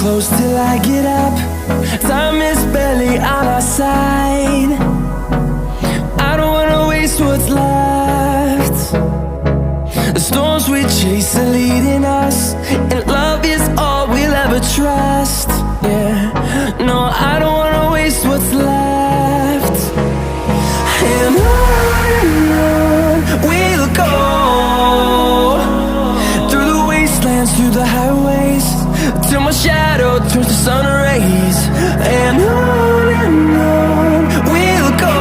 close till I get up. Time is barely on our side. I don't wanna waste what's left. The storms we chase are leading us, and love is all we'll ever trust. Yeah, no, I don't wanna waste what's left. And on we'll go, through the wastelands, through the highways, till my shadow turns to sun rays. And on we'll go,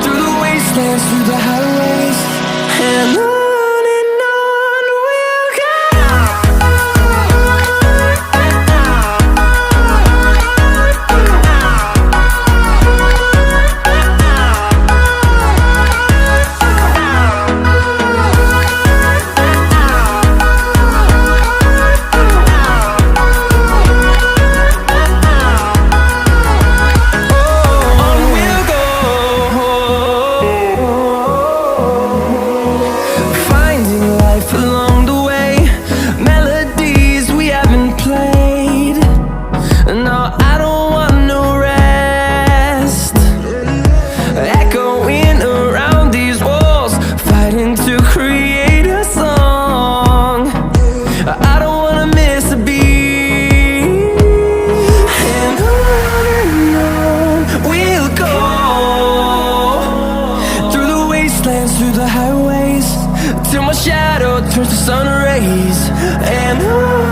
through the wastelands, through the highways, and on. Along the way, melodies we haven't played. No, I don't want no rest. Echoing around these walls, fighting to create a song. I don't wanna miss a beat. And on we'll go, through the wastelands, through the highways, till my shadow turns to sun rays. And on